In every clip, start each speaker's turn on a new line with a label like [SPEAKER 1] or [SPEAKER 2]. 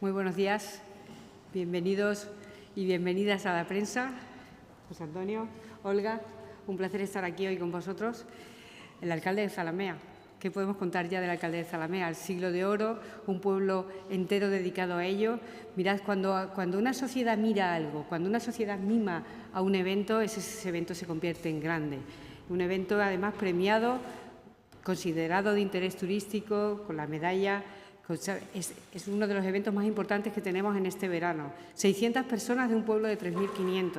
[SPEAKER 1] Muy buenos días, bienvenidos y bienvenidas a la prensa. José Antonio, Olga, un placer estar aquí hoy con vosotros. El alcalde de Zalamea. ¿Qué podemos contar ya del alcalde de Zalamea? El siglo de oro, un pueblo entero dedicado a ello. Mirad, cuando una sociedad mira algo, cuando una sociedad mima a un evento, ese evento se convierte en grande. Un evento además premiado, considerado de interés turístico, con la medalla. Es uno de los eventos más importantes que tenemos en este verano. 600 personas de un pueblo de 3.500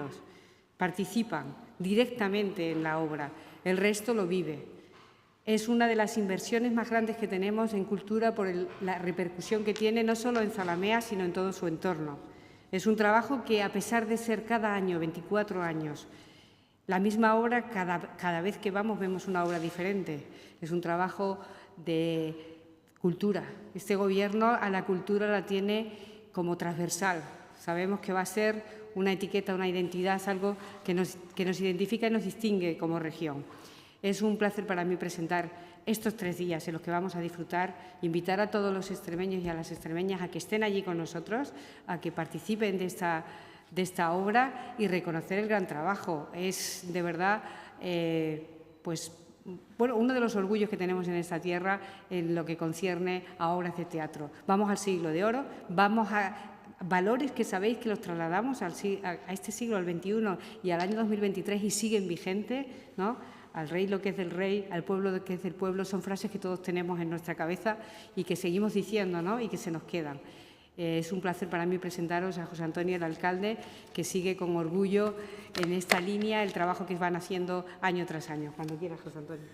[SPEAKER 1] participan directamente en la obra, el resto lo vive. Es una de las inversiones más grandes que tenemos en cultura por la repercusión que tiene no solo en Zalamea, sino en todo su entorno. Es un trabajo que, a pesar de ser cada año, 24 años, la misma obra, cada vez que vamos vemos una obra diferente. Es un trabajo de cultura. Este Gobierno a la cultura la tiene como transversal. Sabemos que va a ser una etiqueta, una identidad, algo que nos identifica y nos distingue como región. Es un placer para mí presentar estos 3 días en los que vamos a disfrutar, invitar a todos los extremeños y a las extremeñas a que estén allí con nosotros, a que participen de esta obra y reconocer el gran trabajo. Es de verdad, uno de los orgullos que tenemos en esta tierra en lo que concierne a obras de teatro. Vamos al siglo de oro, vamos a valores que sabéis que los trasladamos a este siglo, al XXI y al año 2023 y siguen vigentes, ¿no? Al rey lo que es del rey, al pueblo lo que es del pueblo, son frases que todos tenemos en nuestra cabeza y que seguimos diciendo, ¿no? Y que se nos quedan. Es un placer para mí presentaros a José Antonio, el alcalde, que sigue con orgullo en esta línea el trabajo que van haciendo año tras año. Cuando quieras, José Antonio.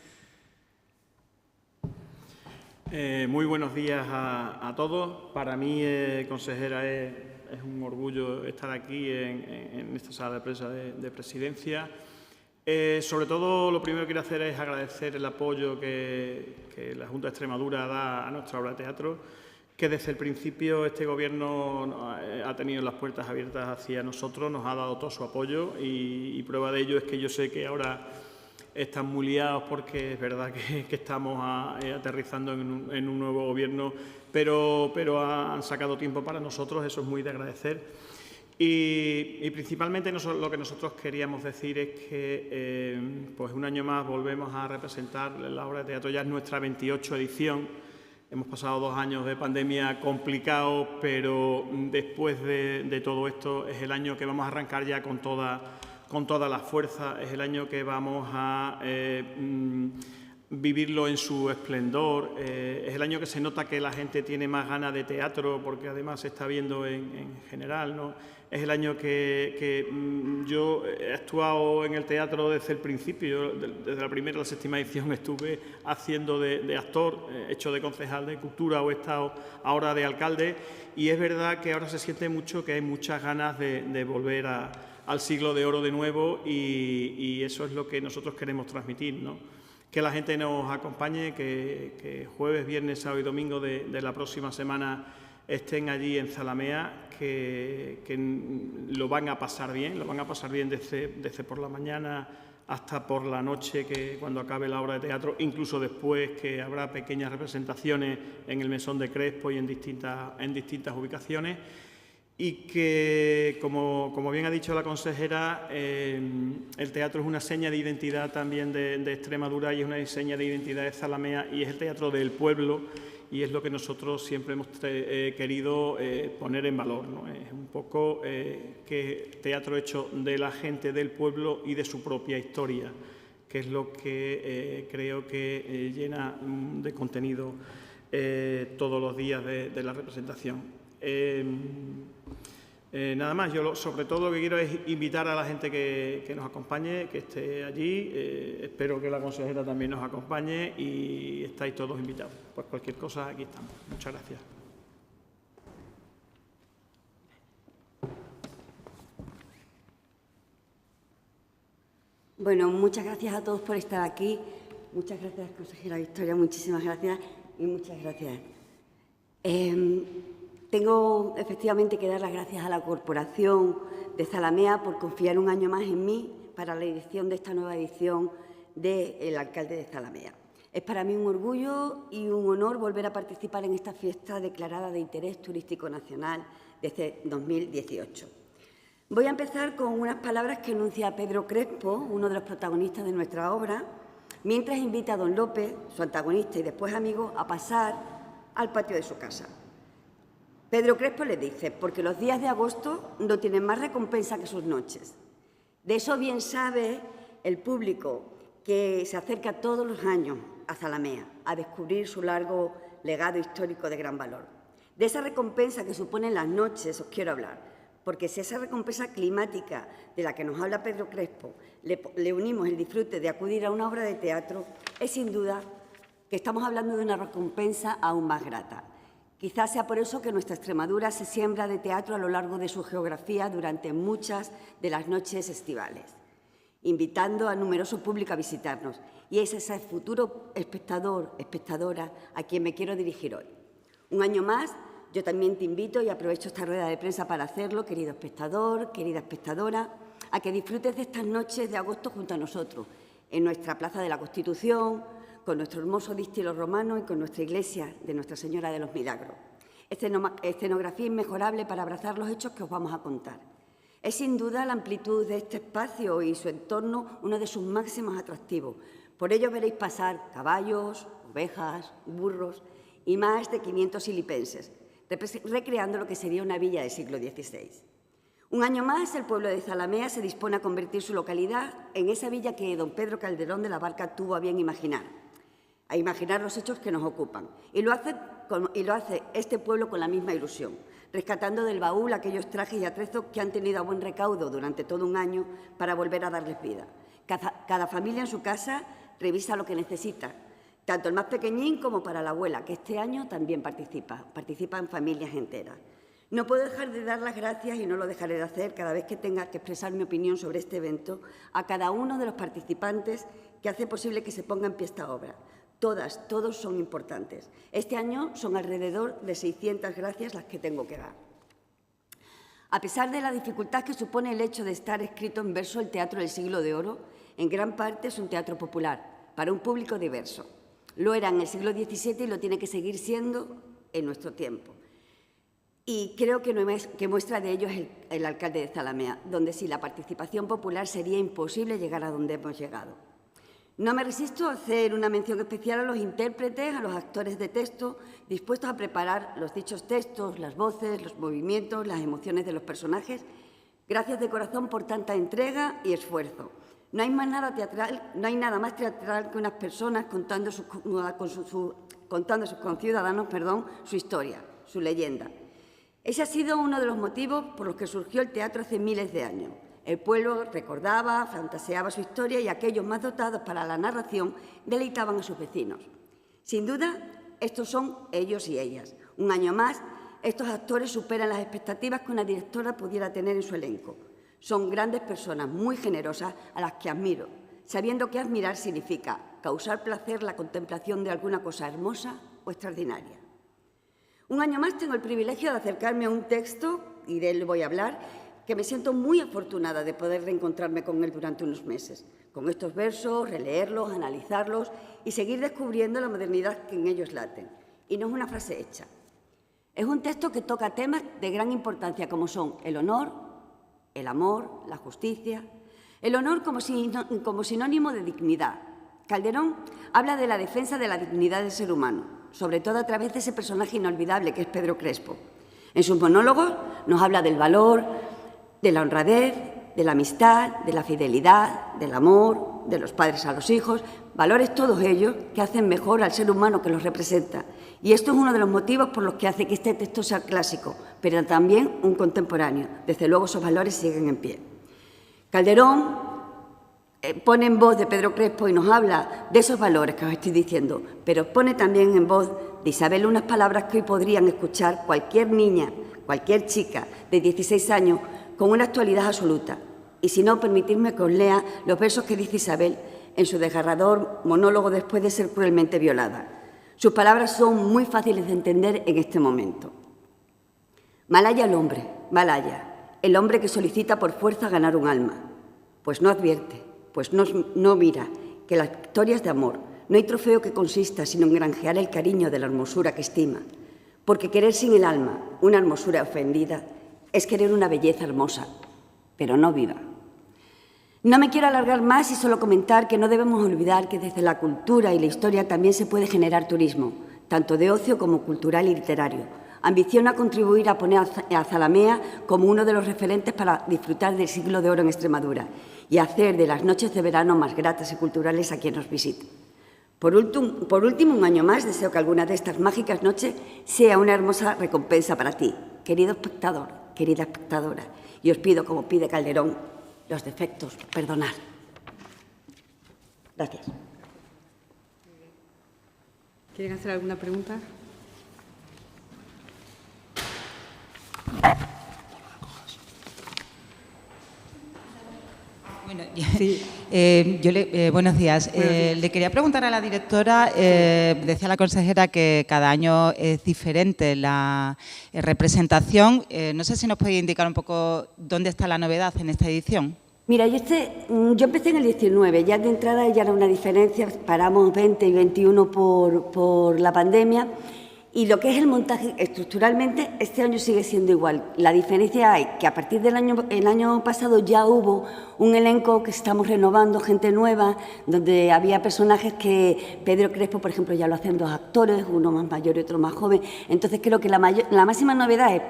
[SPEAKER 2] Muy buenos días a todos. Para mí, consejera, es un orgullo estar aquí en esta sala de prensa de Presidencia. Sobre todo, lo primero que quiero hacer es agradecer el apoyo que la Junta de Extremadura da a nuestra obra de teatro, que desde el principio este Gobierno ha tenido las puertas abiertas hacia nosotros, nos ha dado todo su apoyo y prueba de ello es que yo sé que ahora están muy liados porque es verdad que estamos aterrizando en un nuevo Gobierno, pero han sacado tiempo para nosotros, eso es muy de agradecer. Y principalmente lo que nosotros queríamos decir es que pues un año más volvemos a representar la obra de teatro, ya es nuestra 28ª edición. Hemos pasado 2 años de pandemia complicados, pero después de todo esto es el año que vamos a arrancar ya con toda la fuerza, es el año que vamos a vivirlo en su esplendor, es el año que se nota que la gente tiene más ganas de teatro, porque además se está viendo en general, ¿no? Es el año que yo he actuado en el teatro desde el principio, desde la primera a la 6ª edición estuve haciendo de actor, he hecho de concejal de cultura o he estado ahora de alcalde, y es verdad que ahora se siente mucho que hay muchas ganas de volver al siglo de oro de nuevo y eso es lo que nosotros queremos transmitir, ¿no? Que la gente nos acompañe, que jueves, viernes, sábado y domingo de la próxima semana estén allí en Zalamea, que lo van a pasar bien, desde por la mañana hasta por la noche, que cuando acabe la obra de teatro, incluso después, que habrá pequeñas representaciones en el Mesón de Crespo y en distintas ubicaciones. Y que, como bien ha dicho la consejera, el teatro es una seña de identidad también de Extremadura y es una seña de identidad de Zalamea y es el teatro del pueblo y es lo que nosotros siempre hemos querido poner en valor, ¿no? Es un poco que teatro hecho de la gente del pueblo y de su propia historia, que es lo que creo que llena de contenido todos los días de la representación. Nada más, yo sobre todo lo que quiero es invitar a la gente que nos acompañe, que esté allí, espero que la consejera también nos acompañe y estáis todos invitados. Pues cualquier cosa, aquí estamos. Muchas gracias.
[SPEAKER 3] Bueno, muchas gracias a todos por estar aquí. Muchas gracias, consejera Victoria, muchísimas gracias y muchas gracias. Tengo efectivamente que dar las gracias a la Corporación de Zalamea por confiar un año más en mí para la edición de esta nueva edición de El alcalde de Zalamea. Es para mí un orgullo y un honor volver a participar en esta fiesta declarada de interés turístico nacional desde 2018. Voy a empezar con unas palabras que enuncia Pedro Crespo, uno de los protagonistas de nuestra obra, mientras invita a don Lope, su antagonista y después amigo, a pasar al patio de su casa. Pedro Crespo le dice: porque los días de agosto no tienen más recompensa que sus noches. De eso bien sabe el público que se acerca todos los años a Zalamea a descubrir su largo legado histórico de gran valor. De esa recompensa que suponen las noches os quiero hablar, porque si a esa recompensa climática de la que nos habla Pedro Crespo le unimos el disfrute de acudir a una obra de teatro, es sin duda que estamos hablando de una recompensa aún más grata. Quizás sea por eso que nuestra Extremadura se siembra de teatro a lo largo de su geografía durante muchas de las noches estivales, invitando a numeroso público a visitarnos. Y es ese futuro espectador, espectadora, a quien me quiero dirigir hoy. Un año más, yo también te invito, y aprovecho esta rueda de prensa para hacerlo, querido espectador, querida espectadora, a que disfrutes de estas noches de agosto junto a nosotros, en nuestra Plaza de la Constitución, con nuestro hermoso dístilo romano y con nuestra iglesia de Nuestra Señora de los Milagros. Escenografía inmejorable para abrazar los hechos que os vamos a contar. Es sin duda la amplitud de este espacio y su entorno uno de sus máximos atractivos. Por ello veréis pasar caballos, ovejas, burros y más de 500 silipenses, recreando lo que sería una villa del siglo XVI. Un año más, el pueblo de Zalamea se dispone a convertir su localidad en esa villa que don Pedro Calderón de la Barca tuvo a bien imaginar los hechos que nos ocupan. Y lo hace este pueblo con la misma ilusión, rescatando del baúl aquellos trajes y atrezos que han tenido a buen recaudo durante todo un año para volver a darles vida. Cada familia en su casa revisa lo que necesita, tanto el más pequeñín como para la abuela, que este año también participan familias enteras. No puedo dejar de dar las gracias, y no lo dejaré de hacer cada vez que tenga que expresar mi opinión sobre este evento, a cada uno de los participantes que hace posible que se ponga en pie esta obra. Todos son importantes. Este año son alrededor de 600 gracias las que tengo que dar. A pesar de la dificultad que supone el hecho de estar escrito en verso el teatro del siglo de oro, en gran parte es un teatro popular, para un público diverso. Lo era en el siglo XVII y lo tiene que seguir siendo en nuestro tiempo. Y creo que muestra de ello es el alcalde de Zalamea, donde sin la participación popular sería imposible llegar a donde hemos llegado. No me resisto a hacer una mención especial a los intérpretes, a los actores de texto, dispuestos a preparar los dichos textos, las voces, los movimientos, las emociones de los personajes. Gracias de corazón por tanta entrega y esfuerzo. No hay nada más teatral que unas personas contando a sus conciudadanos, su historia, su leyenda. Ese ha sido uno de los motivos por los que surgió el teatro hace miles de años. El pueblo recordaba, fantaseaba su historia y aquellos más dotados para la narración deleitaban a sus vecinos. Sin duda, estos son ellos y ellas. Un año más, estos actores superan las expectativas que una directora pudiera tener en su elenco. Son grandes personas, muy generosas, a las que admiro, sabiendo que admirar significa causar placer la contemplación de alguna cosa hermosa o extraordinaria. Un año más tengo el privilegio de acercarme a un texto, y de él voy a hablar, que me siento muy afortunada de poder reencontrarme con él durante unos meses, con estos versos, releerlos, analizarlos y seguir descubriendo la modernidad que en ellos laten. Y no es una frase hecha. Es un texto que toca temas de gran importancia como son el honor, el amor, la justicia. El honor como sinónimo de dignidad. Calderón habla de la defensa de la dignidad del ser humano, sobre todo a través de ese personaje inolvidable que es Pedro Crespo. En sus monólogos nos habla del valor, de la honradez, de la amistad, de la fidelidad, del amor, de los padres a los hijos, valores todos ellos que hacen mejor al ser humano que los representa. Y esto es uno de los motivos por los que hace que este texto sea clásico, pero también un contemporáneo. Desde luego esos valores siguen en pie. Calderón pone en voz de Pedro Crespo y nos habla de esos valores que os estoy diciendo, pero pone también en voz de Isabel unas palabras que hoy podrían escuchar cualquier niña, cualquier chica de 16 años con una actualidad absoluta. Y si no, permitidme que os lea los versos que dice Isabel en su desgarrador monólogo después de ser cruelmente violada. Sus palabras son muy fáciles de entender en este momento. Malhaya el hombre, malhaya, el hombre que solicita por fuerza ganar un alma, pues no advierte, pues no mira que las historias de amor no hay trofeo que consista sino en granjear el cariño de la hermosura que estima, porque querer sin el alma una hermosura ofendida es querer una belleza hermosa, pero no viva. No me quiero alargar más y solo comentar que no debemos olvidar que desde la cultura y la historia también se puede generar turismo, tanto de ocio como cultural y literario. Ambiciona contribuir a poner a Zalamea como uno de los referentes para disfrutar del siglo de oro en Extremadura y hacer de las noches de verano más gratas y culturales a quien nos visite. Por último, un año más, deseo que alguna de estas mágicas noches sea una hermosa recompensa para ti, querido espectador, querida espectadora. Y os pido, como pide Calderón, los defectos, perdonad. Gracias.
[SPEAKER 1] ¿Quieren hacer alguna pregunta?
[SPEAKER 4] Bueno,
[SPEAKER 1] Sí.
[SPEAKER 4] buenos días. Le quería preguntar a la directora, decía la consejera que cada año es diferente la representación. No sé si nos puede indicar un poco dónde está la novedad en esta edición.
[SPEAKER 3] Mira, yo empecé en el 19, ya de entrada ya era una diferencia, paramos 20 y 21 por la pandemia. Y lo que es el montaje, estructuralmente, este año sigue siendo igual. La diferencia hay que a partir del año pasado ya hubo un elenco que estamos renovando, gente nueva, donde había personajes que Pedro Crespo, por ejemplo, ya lo hacen 2 actores, uno más mayor y otro más joven. Entonces creo que la máxima novedad es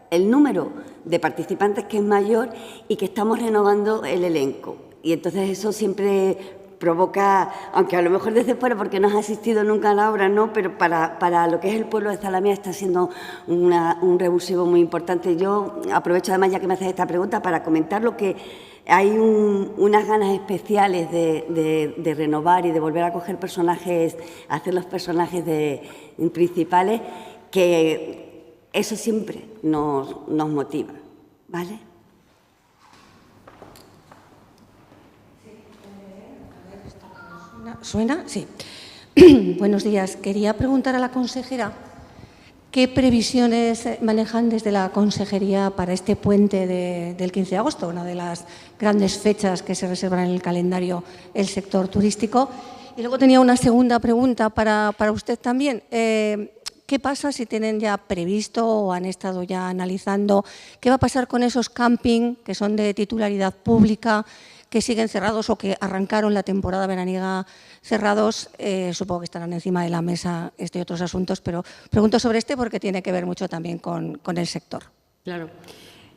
[SPEAKER 3] el número de participantes, que es mayor, y que estamos renovando el elenco. Y entonces eso siempre provoca, aunque a lo mejor desde fuera, porque no has asistido nunca a la obra, no, pero para lo que es el pueblo de Zalamea está siendo un revulsivo muy importante. Yo aprovecho además, ya que me haces esta pregunta, para comentar lo que hay unas ganas especiales de renovar y de volver a coger personajes, a hacer los personajes principales, que eso siempre nos motiva, ¿vale?
[SPEAKER 5] ¿Suena? Sí. Buenos días. Quería preguntar a la consejera qué previsiones manejan desde la consejería para este puente del 15 de agosto, una de las grandes fechas que se reservan en el calendario el sector turístico. Y luego tenía una segunda pregunta para usted también. ¿Qué pasa si tienen ya previsto o han estado ya analizando qué va a pasar con esos camping que son de titularidad pública, que siguen cerrados o que arrancaron la temporada veraniega cerrados? Supongo que estarán encima de la mesa y otros asuntos, pero pregunto sobre este porque tiene que ver mucho también con el sector.
[SPEAKER 1] Claro.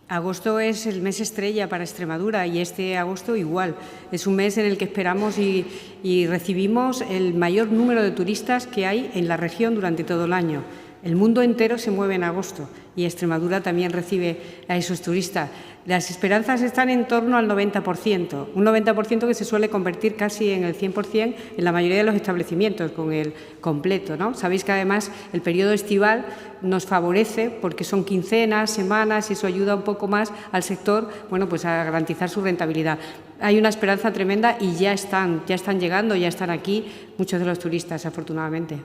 [SPEAKER 1] Agosto es el mes estrella para Extremadura y este agosto igual. Es un mes en el que esperamos y recibimos el mayor número de turistas que hay en la región durante todo el año. El mundo entero se mueve en agosto y Extremadura también recibe a esos turistas. Las esperanzas están en torno al 90%, un 90% que se suele convertir casi en el 100% en la mayoría de los establecimientos, con el completo, ¿no? Sabéis que además el periodo estival nos favorece porque son quincenas, semanas, y eso ayuda un poco más al sector, bueno, pues a garantizar su rentabilidad. Hay una esperanza tremenda y ya están llegando, ya están aquí muchos de los turistas, afortunadamente.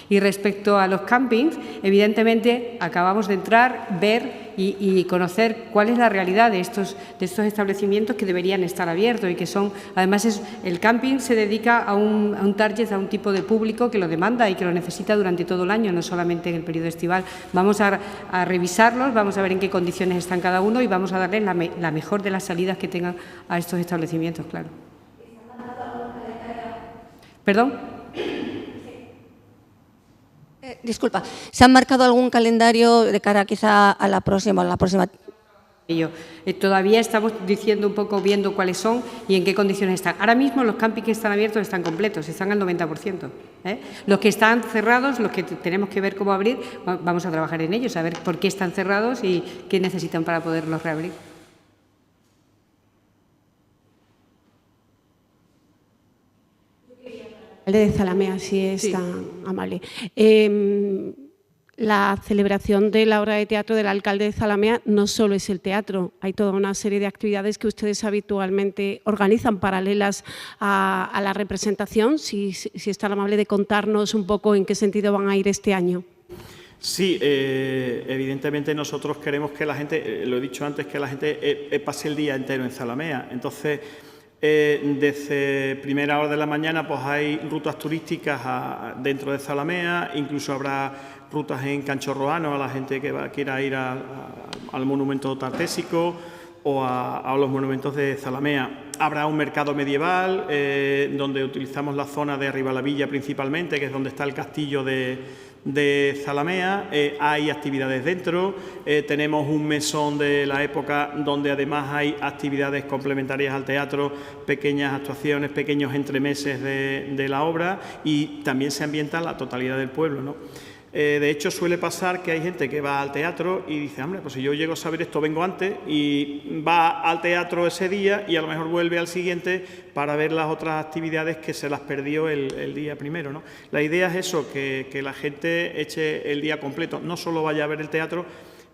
[SPEAKER 1] Y respecto a los campings, evidentemente acabamos de entrar, ver y conocer cuál es la realidad de estos establecimientos que deberían estar abiertos y que son, además, el camping se dedica a un target, a un tipo de público que lo demanda y que lo necesita durante todo el año, no solamente en el periodo estival. Vamos a revisarlos, vamos a ver en qué condiciones están cada uno y vamos a darles la mejor de las salidas que tengan a estos establecimientos, claro. ¿Perdón?
[SPEAKER 5] Disculpa, ¿se han marcado algún calendario de cara quizá a la próxima?
[SPEAKER 1] Todavía estamos diciendo un poco, viendo cuáles son y en qué condiciones están. Ahora mismo los campings que están abiertos están completos, están al 90%. Los que están cerrados, los que tenemos que ver cómo abrir, vamos a trabajar en ellos, a ver por qué están cerrados y qué necesitan para poderlos reabrir.
[SPEAKER 6] De Zalamea, si es tan amable. La celebración de la obra de teatro del alcalde de Zalamea no solo es el teatro, hay toda una serie de actividades que ustedes habitualmente organizan paralelas a la representación. Si es tan amable de contarnos un poco en qué sentido van a ir este año.
[SPEAKER 2] Sí, evidentemente nosotros queremos que la gente, lo he dicho antes, que la gente pase el día entero en Zalamea. Entonces, Desde primera hora de la mañana pues hay rutas turísticas dentro de Zalamea, incluso habrá rutas en Canchorroano a la gente que quiera ir al monumento tartésico o a los monumentos de Zalamea. Habrá un mercado medieval donde utilizamos la zona de Arribalavilla principalmente, que es donde está el castillo de Zalamea. Hay actividades dentro, tenemos un mesón de la época donde además hay actividades complementarias al teatro, pequeñas actuaciones, pequeños entremeses de la obra, y también se ambienta la totalidad del pueblo, ¿no? De hecho, suele pasar que hay gente que va al teatro y dice, hombre, pues si yo llego a saber esto, vengo antes, y va al teatro ese día y a lo mejor vuelve al siguiente para ver las otras actividades que se las perdió el día primero, ¿no? La idea es eso, que la gente eche el día completo, no solo vaya a ver el teatro,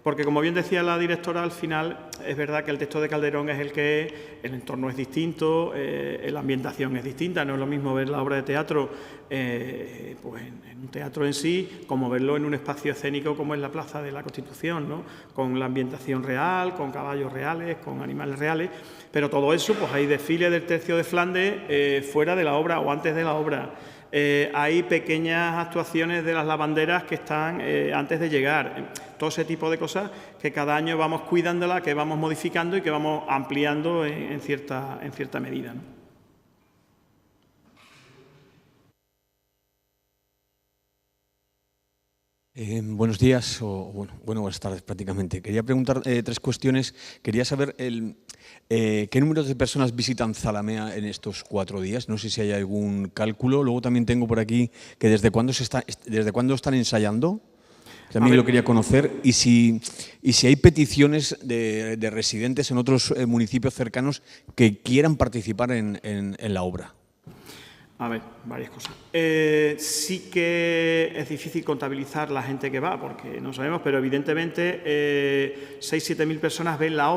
[SPEAKER 2] porque, como bien decía la directora, al final es verdad que el texto de Calderón es el que es, el entorno es distinto, la ambientación es distinta, no es lo mismo ver la obra de teatro pues en un teatro en sí, como verlo en un espacio escénico como es la Plaza de la Constitución, ¿no? Con la ambientación real, con caballos reales, con animales reales, pero todo eso, pues hay desfile del Tercio de Flandes fuera de la obra o antes de la obra. Hay pequeñas actuaciones de las lavanderas que están antes de llegar, todo ese tipo de cosas que cada año vamos cuidándola, que vamos modificando y que vamos ampliando en cierta medida, ¿no?
[SPEAKER 7] Buenos días, o buenas tardes prácticamente. Quería preguntar 3 cuestiones. Quería saber qué número de personas visitan Zalamea en estos 4 días. No sé si hay algún cálculo. Luego también tengo por aquí que desde cuándo están ensayando. También lo quería conocer. Y si hay peticiones de residentes en otros municipios cercanos que quieran participar en la obra.
[SPEAKER 2] A ver, varias cosas. Sí que es difícil contabilizar la gente que va, porque no sabemos, pero evidentemente 6.000–7.000 personas ven la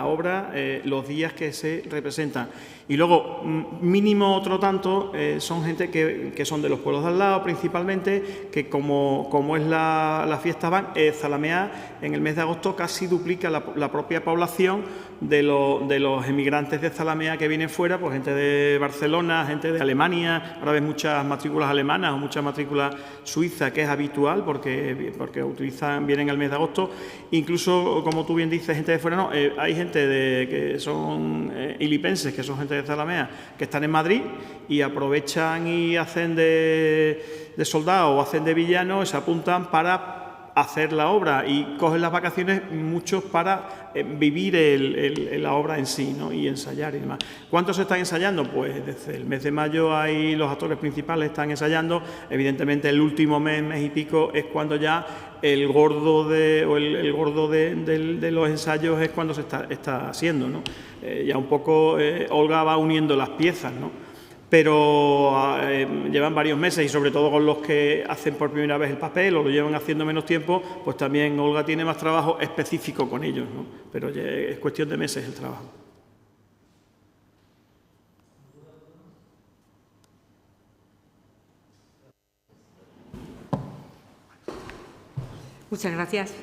[SPEAKER 2] obra los días que se representan. Y luego, mínimo otro tanto, son gente que son de los pueblos de al lado principalmente, que como es la fiesta van, Zalamea en el mes de agosto casi duplica la propia población de los emigrantes de Zalamea que vienen fuera, pues gente de Barcelona, gente de Alemania. Ahora ves muchas matrículas alemanas o muchas matrículas suizas, que es habitual porque vienen el mes de agosto. Incluso, como tú bien dices, gente de fuera no, hay gente que son ilipenses, que son gente de Zalamea, que están en Madrid y aprovechan y hacen de soldado o hacen de villano, se apuntan para hacer la obra y cogen las vacaciones muchos para vivir la obra en sí, ¿no? Y ensayar y demás. ¿Cuántos están ensayando? Pues desde el mes de mayo hay los actores principales están ensayando. Evidentemente el último mes y pico es cuando ya el gordo de los ensayos es cuando se está haciendo, ¿no? Ya un poco Olga va uniendo las piezas, ¿no? Pero llevan varios meses y sobre todo con los que hacen por primera vez el papel o lo llevan haciendo menos tiempo, pues también Olga tiene más trabajo específico con ellos, ¿no? Pero es cuestión de meses el trabajo.
[SPEAKER 1] Muchas gracias.